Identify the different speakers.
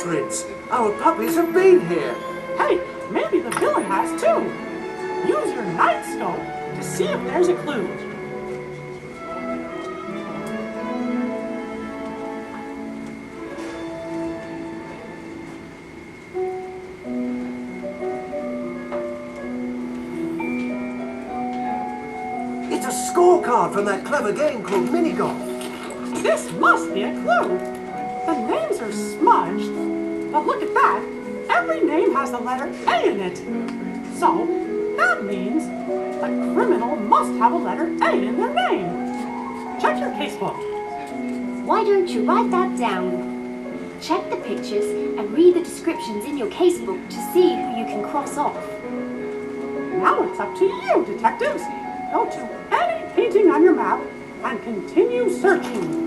Speaker 1: footprints. Our puppies have been here.
Speaker 2: Hey, maybe the villain has too. Use your night scope to see if there's a clue.
Speaker 1: It's a scorecard from that clever game called Minigolf.
Speaker 2: This must be a clue. The names are smudged, but look at that. Every name has the letter A in it. So, that means the criminal must have a letter A in their name. Check your casebook.
Speaker 3: Why don't you write that down? Check the pictures and read the descriptions in your casebook to see who you can cross off.
Speaker 2: Now it's up to you, detectives. Go to any painting on your map and continue searching.